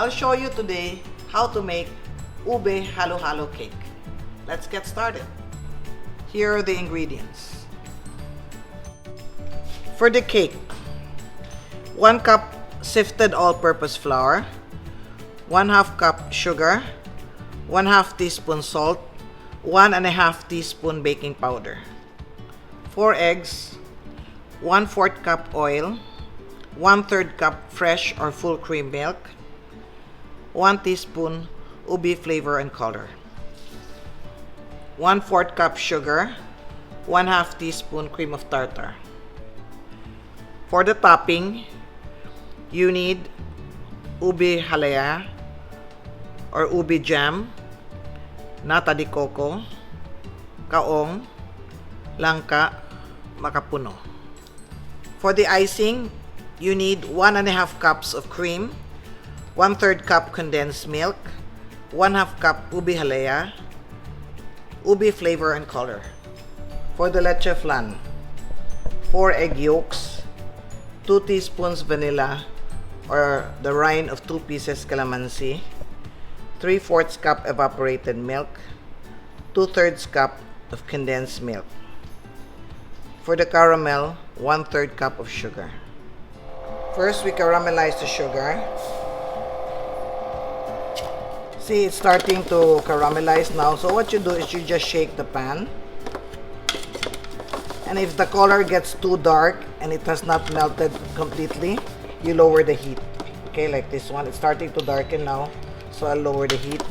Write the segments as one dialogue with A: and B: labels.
A: I'll show you today how to make Ube Halo Halo Cake. Let's get started. Here are the ingredients. For the cake, 1 cup sifted all-purpose flour, 1/2 cup sugar, 1/2 teaspoon salt, 1/2 teaspoon baking powder, 4 eggs, 1/4 cup oil, 1/3 cup fresh or full cream milk, 1 teaspoon ube flavor and color, 1/4 cup sugar, 1/2 teaspoon cream of tartar. For the topping, you need ube halaya or ube jam, nata de coco, kaong, langka, makapuno. For the icing, you need 1/2 cups of cream, 1/3 cup condensed milk, 1/2 cup ube halaya, ube flavor and color. For the leche flan, 4 egg yolks, 2 teaspoons vanilla or the rind of 2 pieces calamansi, 3/4 cup evaporated milk, 2/3 cup of condensed milk. For the caramel, 1/3 cup of sugar. First, we caramelize the sugar. See, it's starting to caramelize now. So what you do is you just shake the pan. And if the color gets too dark and it has not melted completely, you lower the heat. Okay, like this one. It's starting to darken now. So I'll lower the heat.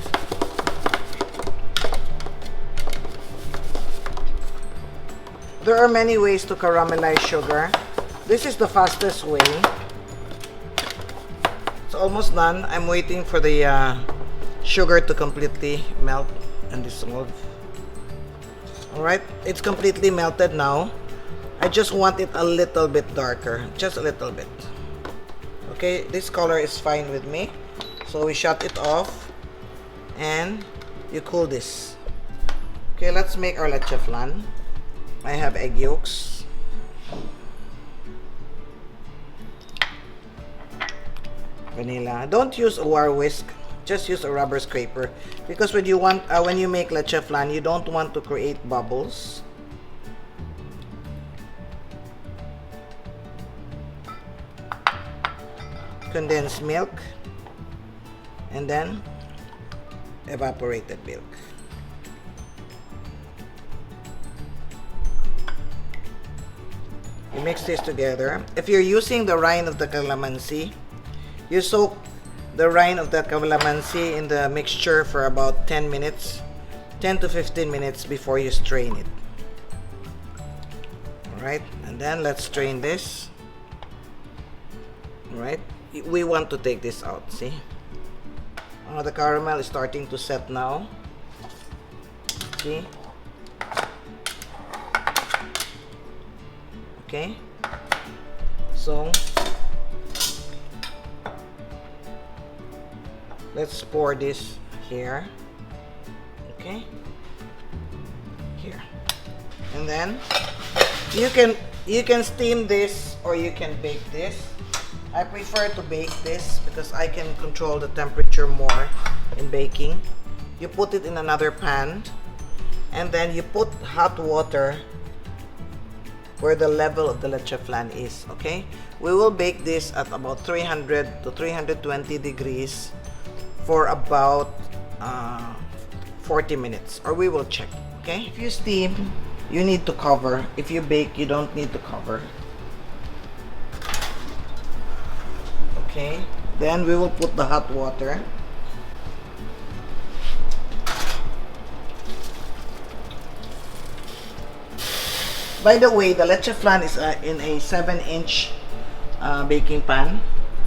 A: There are many ways to caramelize sugar. This is the fastest way. It's almost done. I'm waiting for the sugar to completely melt and dissolve. Alright, it's completely melted now. I just want it a little bit darker. Just a little bit. Okay, this color is fine with me. So we shut it off and you cool this. Okay, let's make our leche flan. I have egg yolks, vanilla. Don't use a wire whisk. Just use a rubber scraper because when you make leche flan, you don't want to create bubbles. Condensed milk and then evaporated milk. You mix this together. If you're using the rind of the calamansi, you soak the rind of the calamansi in the mixture for about 10 minutes, 10 to 15 minutes before you strain it. Alright, and then let's strain this. Alright, we want to take this out, see? The caramel is starting to set now. See? Okay, so let's pour this here. Okay, here, and then you can steam this or you can bake this. I prefer to bake this because I can control the temperature more in baking. You put it in another pan and then you put hot water where the level of the leche flan is. Okay, we will bake this at about 300 to 320 degrees for about 40 minutes, or we will check. Okay, if you steam, you need to cover. If you bake, you don't need to cover. Okay, then we will put the hot water. By the way, the leche flan is in a 7-inch baking pan,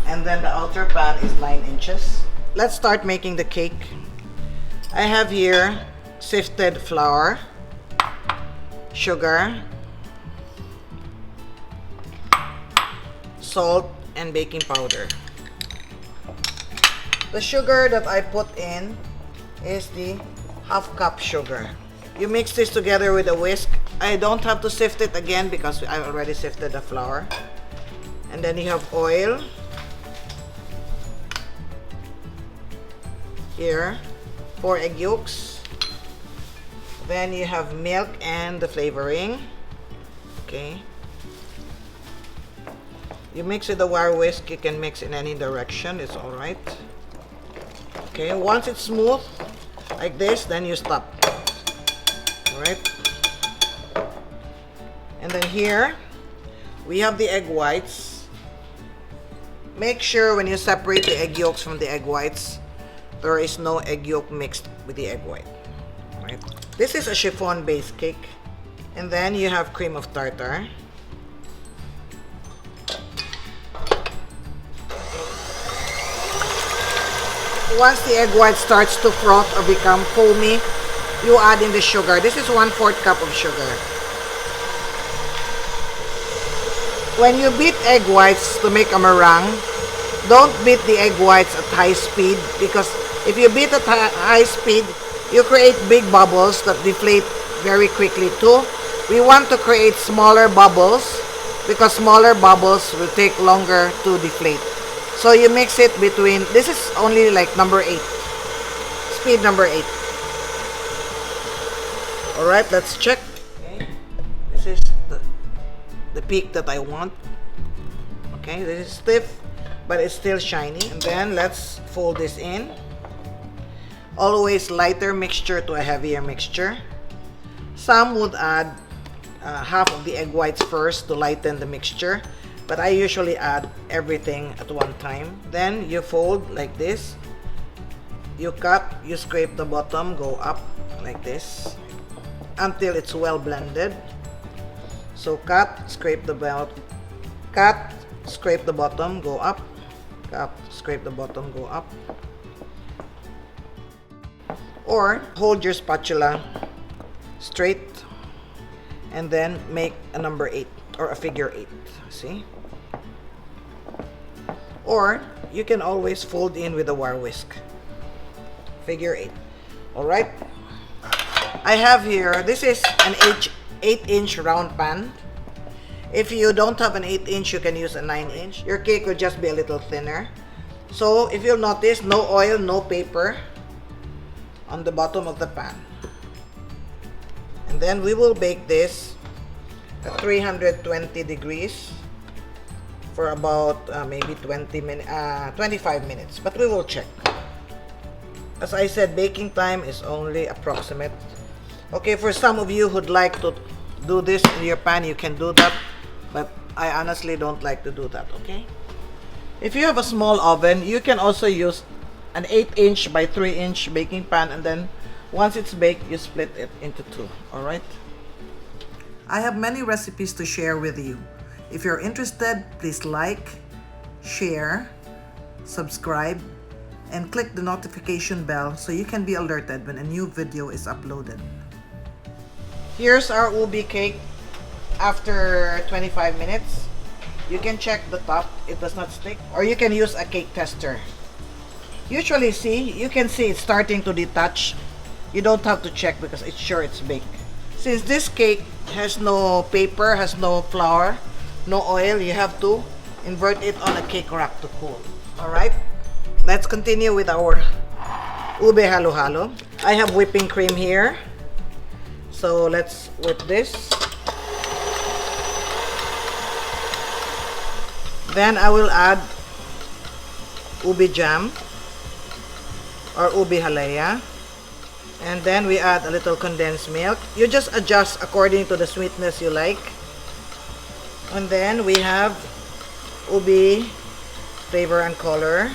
A: and then the outer pan is 9 inches. Let's start making the cake. I have here sifted flour, sugar, salt, and baking powder. The sugar that I put in is the 1/2 cup sugar. You mix this together with a whisk. I don't have to sift it again because I already sifted the flour. And then you have oil, Here, 4 egg yolks. Then you have milk and the flavoring. Okay. You mix with the wire whisk. You can mix in any direction. It's all right. Okay. Once it's smooth, like this, then you stop. All right. And then here, we have the egg whites. Make sure when you separate the egg yolks from the egg whites, there is no egg yolk mixed with the egg white. All right. This is a chiffon-based cake. And then you have cream of tartar. Once the egg white starts to froth or become foamy, you add in the sugar. This is 1/4 cup of sugar. When you beat egg whites to make a meringue, don't beat the egg whites at high speed, because if you beat at high speed, you create big bubbles that deflate very quickly too. We want to create smaller bubbles because smaller bubbles will take longer to deflate. So you mix it between, this is only like number 8, speed number 8. Alright, let's check. Okay. This is the peak that I want. Okay, this is stiff, but it's still shiny. And then let's fold this in. Always lighter mixture to a heavier mixture. Some would add half of the egg whites first to lighten the mixture, but I usually add everything at one time. Then you fold like this. You cut, you scrape the bottom, go up like this until it's well blended. So cut, scrape the bottom, cut, scrape the bottom, go up, cut, scrape the bottom, go up. Or hold your spatula straight and then make a number 8 or a figure 8. See? Or you can always fold in with a wire whisk. Figure 8. Alright? I have here, this is an 8-inch round pan. If you don't have an 8-inch, you can use a 9-inch. Your cake will just be a little thinner. So if you'll notice, no oil, no paper on the bottom of the pan. And then we will bake this at 320 degrees for about maybe 25 minutes, but we will check. As I said, baking time is only approximate. Okay, for some of you who'd like to do this in your pan, you can do that, but I honestly don't like to do that. Okay, if you have a small oven, you can also use an 8-inch by 3-inch baking pan, and then once it's baked, you split it into 2. All right. I have many recipes to share with you. If you're interested, please like, share, subscribe, and click the notification bell so you can be alerted when a new video is uploaded. Here's our ube cake after 25 minutes. You can check the top, it does not stick, or you can use a cake tester. Usually, you can see it's starting to detach. You don't have to check because it's sure it's baked. Since this cake has no paper, has no flour, no oil, you have to invert it on a cake rack to cool. Alright, let's continue with our Ube Halo Halo. I have whipping cream here. So let's whip this. Then I will add ube jam or ube halaya. And then we add a little condensed milk. You just adjust according to the sweetness you like. And then we have ube flavor and color.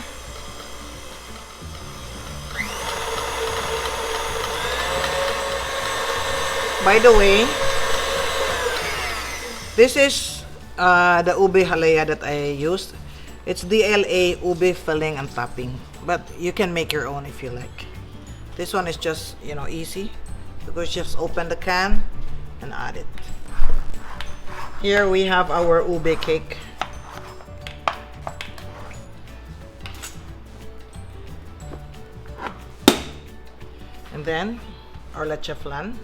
A: By the way, this is the ube halaya that I used. It's DLA ube filling and topping, but you can make your own if you like. This one is just, easy, because just open the can and add it. Here we have our ube cake. And then our leche flan.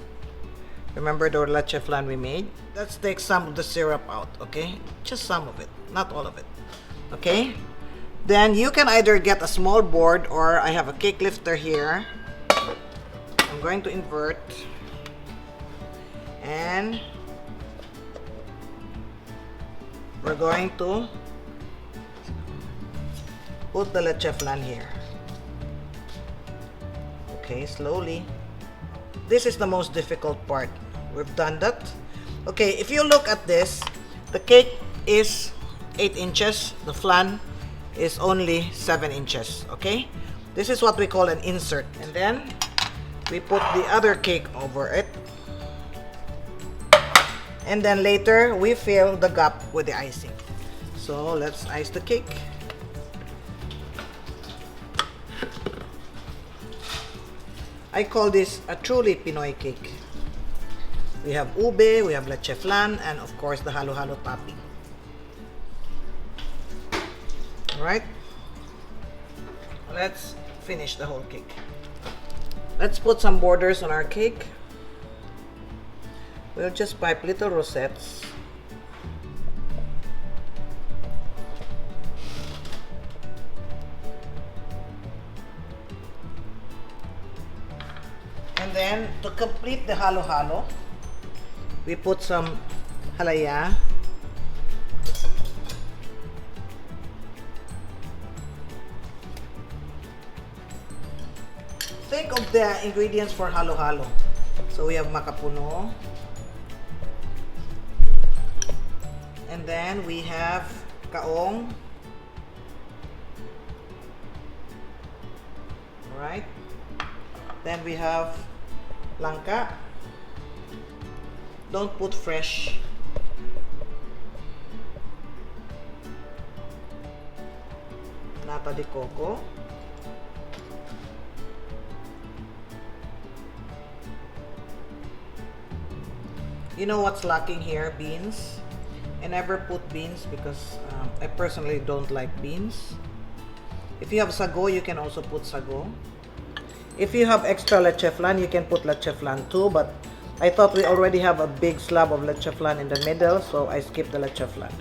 A: Remember the leche flan we made? Let's take some of the syrup out, okay? Just some of it, not all of it. Okay? Then you can either get a small board or I have a cake lifter here. I'm going to invert and we're going to put the leche flan here. Okay, slowly. This is the most difficult part. We've done that. Okay, if you look at this, the cake is 8 inches. The flan is only 7 inches. Okay, this is what we call an insert. And then we put the other cake over it. And then later we fill the gap with the icing. So let's ice the cake. I call this a truly Pinoy cake. We have ube, we have leche flan, and of course the halo halo topping. Alright, let's finish the whole cake. Let's put some borders on our cake. We'll just pipe little rosettes. And then to complete the halo halo, we put some halaya. Think of the ingredients for halo halo. So we have makapuno. And then we have kaong. Alright. Then we have langka. Don't put fresh. Nata de coco. You know what's lacking here? Beans. I never put beans because I personally don't like beans. If you have sago, you can also put sago. If you have extra leche flan, you can put leche flan too, but I thought we already have a big slab of leche flan in the middle, so I skipped the leche flan.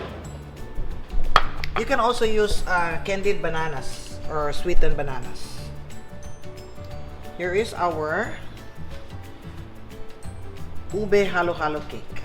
A: You can also use candied bananas or sweetened bananas. Here is our Ube Halo Halo Cake.